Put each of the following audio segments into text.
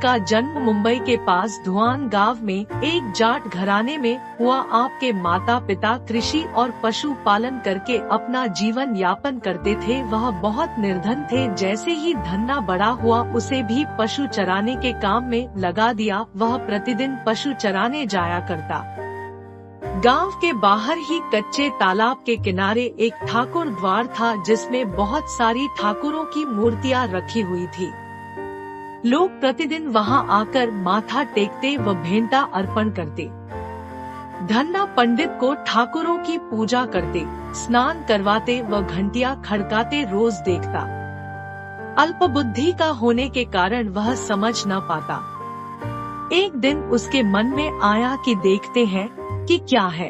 का जन्म मुंबई के पास धुआन गांव में एक जाट घराने में हुआ। आपके माता पिता कृषि और पशु पालन करके अपना जीवन यापन करते थे। वह बहुत निर्धन थे। जैसे ही धन्ना बड़ा हुआ उसे भी पशु चराने के काम में लगा दिया। वह प्रतिदिन पशु चराने जाया करता। गांव के बाहर ही कच्चे तालाब के किनारे एक ठाकुर द्वार था जिसमें बहुत सारी ठाकुरों की मूर्तियां रखी हुई थी। लोग प्रतिदिन वहां आकर माथा टेकते व भेंटा अर्पण करते। धन्ना पंडित को ठाकुरों की पूजा करते, स्नान करवाते व घंटियां खड़काते रोज देखता। अल्पबुद्धि का होने के कारण वह समझ न पाता। एक दिन उसके मन में आया कि देखते हैं कि क्या है।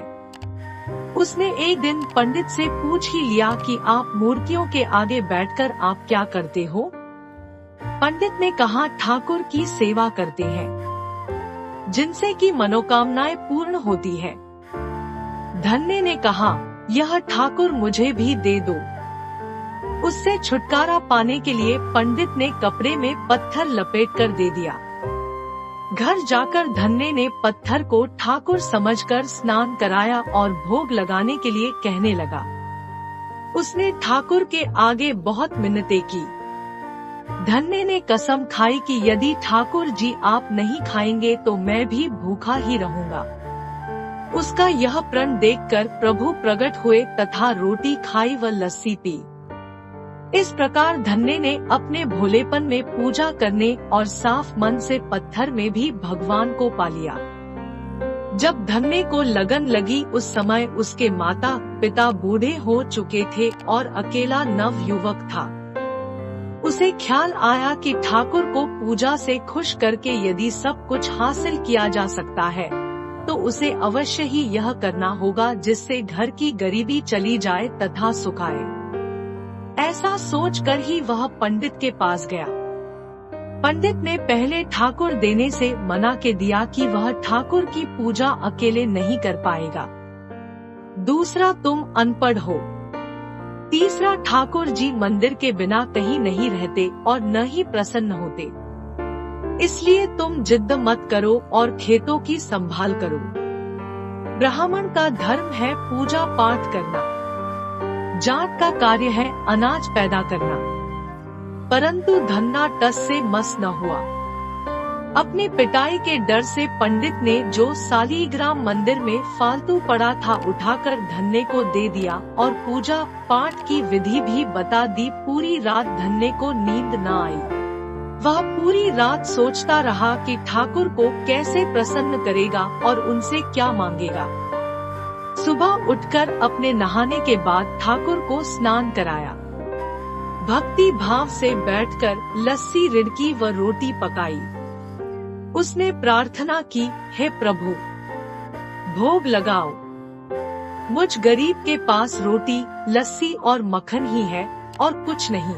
उसने एक दिन पंडित से पूछ ही लिया कि आप मूर्तियों के आगे बैठकर आप क्या करते हो? पंडित ने कहा, ठाकुर की सेवा करते हैं, जिनसे की मनोकामनाएं पूर्ण होती है। धन्ने ने कहा, यह ठाकुर मुझे भी दे दो। उससे छुटकारा पाने के लिए पंडित ने कपड़े में पत्थर लपेटकर दे दिया। घर जाकर धन्ने ने पत्थर को ठाकुर समझकर स्नान कराया और भोग लगाने के लिए कहने लगा। उसने ठाकुर के आगे बहुत मिन्नतें की। धन्ने ने कसम खाई कि यदि ठाकुर जी आप नहीं खाएंगे तो मैं भी भूखा ही रहूंगा। उसका यह प्रण देखकर प्रभु प्रकट हुए तथा रोटी खाई व लस्सी पी। इस प्रकार धन्ने ने अपने भोलेपन में पूजा करने और साफ मन से पत्थर में भी भगवान को पा लिया। जब धन्ने को लगन लगी उस समय उसके माता पिता बूढ़े हो चुके थे और अकेला नव युवक था। उसे ख्याल आया कि ठाकुर को पूजा से खुश करके यदि सब कुछ हासिल किया जा सकता है तो उसे अवश्य ही यह करना होगा जिससे घर की गरीबी चली जाए तथा सुख आए। ऐसा सोचकर ही वह पंडित के पास गया। पंडित ने पहले ठाकुर देने से मना के दिया कि वह ठाकुर की पूजा अकेले नहीं कर पाएगा। दूसरा, तुम अनपढ़ हो। तीसरा, ठाकुर जी मंदिर के बिना कहीं नहीं रहते और न ही प्रसन्न होते। इसलिए तुम जिद्द मत करो और खेतों की संभाल करो। ब्राह्मण का धर्म है पूजा पाठ करना, जाट का कार्य है अनाज पैदा करना। परंतु धन्ना टस से मस न हुआ। अपनी पिटाई के डर से पंडित ने जो सालीग्राम मंदिर में फालतू पड़ा था उठाकर धन्ने को दे दिया और पूजा पाठ की विधि भी बता दी। पूरी रात धन्ने को नींद न आई। वह पूरी रात सोचता रहा कि ठाकुर को कैसे प्रसन्न करेगा और उनसे क्या मांगेगा। सुबह उठकर अपने नहाने के बाद ठाकुर को स्नान कराया। भक्ति भाव से बैठकर लस्सी रिड़की व रोटी पकाई। उसने प्रार्थना की, हे प्रभु, भोग लगाओ। मुझ गरीब के पास रोटी, लस्सी और मक्खन ही है और कुछ नहीं।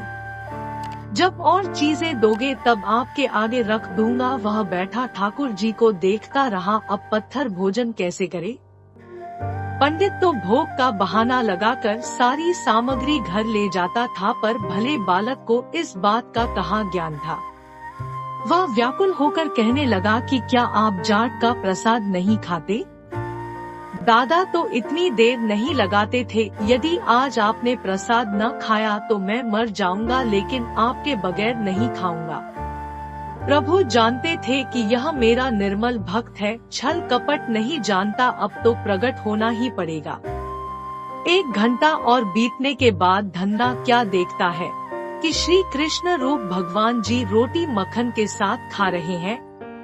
जब और चीजें दोगे तब आपके आगे रख दूंगा। वह बैठा ठाकुर जी को देखता रहा। अब पत्थर भोजन कैसे करे? पंडित तो भोग का बहाना लगाकर सारी सामग्री घर ले जाता था, पर भले बालक को इस बात का कहाँ ज्ञान था। वह व्याकुल होकर कहने लगा कि क्या आप जाट का प्रसाद नहीं खाते? दादा तो इतनी देर नहीं लगाते थे। यदि आज आपने प्रसाद न खाया तो मैं मर जाऊंगा, लेकिन आपके बगैर नहीं खाऊंगा। प्रभु जानते थे कि यह मेरा निर्मल भक्त है, छल कपट नहीं जानता। अब तो प्रकट होना ही पड़ेगा। 1 घंटा और बीतने के बाद धन्ना क्या देखता है कि श्री कृष्ण रूप भगवान जी रोटी मक्खन के साथ खा रहे हैं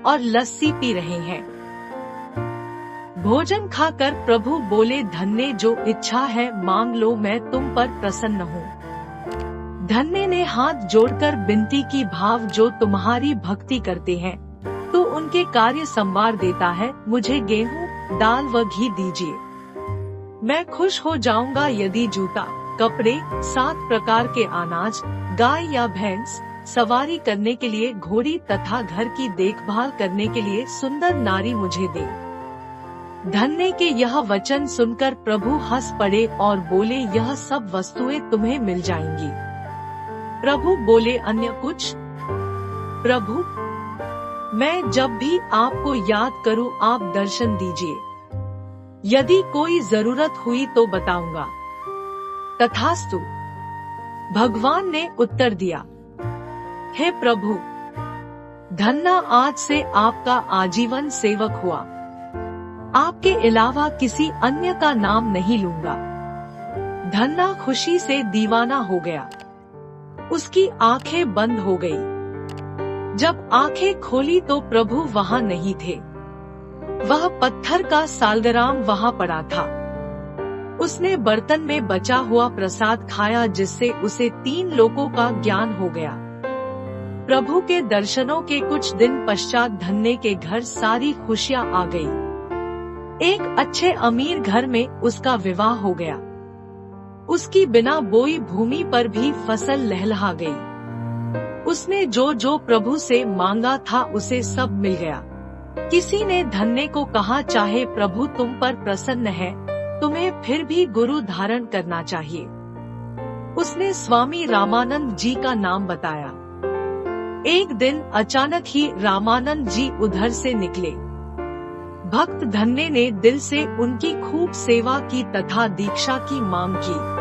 और लस्सी पी रहे हैं। भोजन खाकर प्रभु बोले, धन्ने जो इच्छा है मांग लो, मैं तुम पर प्रसन्न हूँ। धन्ने ने हाथ जोड़कर विनती की, भाव जो तुम्हारी भक्ति करते हैं तो उनके कार्य संवार देता है। मुझे गेहूं, दाल व घी दीजिए, मैं खुश हो जाऊंगा। यदि जूता, कपड़े, 7 प्रकार के अनाज, गाय या भैंस, सवारी करने के लिए घोड़ी तथा घर की देखभाल करने के लिए सुंदर नारी मुझे दे। धन्ने के यह वचन सुनकर प्रभु हंस पड़े और बोले, यह सब वस्तुएं तुम्हें मिल जाएंगी। प्रभु बोले, अन्य कुछ? प्रभु मैं जब भी आपको याद करूं आप दर्शन दीजिए। यदि कोई जरूरत हुई तो बताऊंगा। तथास्तु। भगवान ने उत्तर दिया, हे प्रभु, धन्ना आज से आपका आजीवन सेवक हुआ। आपके अलावा किसी अन्य का नाम नहीं लूंगा। धन्ना खुशी से दीवाना हो गया। उसकी आंखें बंद हो गई। जब आंखें खोली तो प्रभु वहां नहीं थे। वह पत्थर का सालगराम वहां पड़ा था। उसने बर्तन में बचा हुआ प्रसाद खाया जिससे उसे 3 लोकों का ज्ञान हो गया। प्रभु के दर्शनों के कुछ दिन पश्चात धन्ने के घर सारी खुशियां आ गई। एक अच्छे अमीर घर में उसका विवाह हो गया। उसकी बिना बोई भूमि पर भी फसल लहलहा गई। उसने जो जो प्रभु से मांगा था उसे सब मिल गया। किसी ने धन्ने को कहा, चाहे प्रभु तुम पर प्रसन्न है, तुम्हें फिर भी गुरु धारण करना चाहिए। उसने स्वामी रामानंद जी का नाम बताया। एक दिन अचानक ही रामानंद जी उधर से निकले। भक्त धन्ने ने दिल से उनकी खूब सेवा की तथा दीक्षा की मांग की।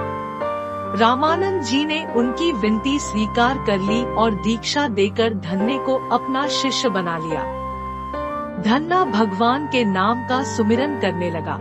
रामानंद जी ने उनकी विनती स्वीकार कर ली और दीक्षा देकर धन्ने को अपना शिष्य बना लिया। धन्ना भगवान के नाम का सुमिरन करने लगा।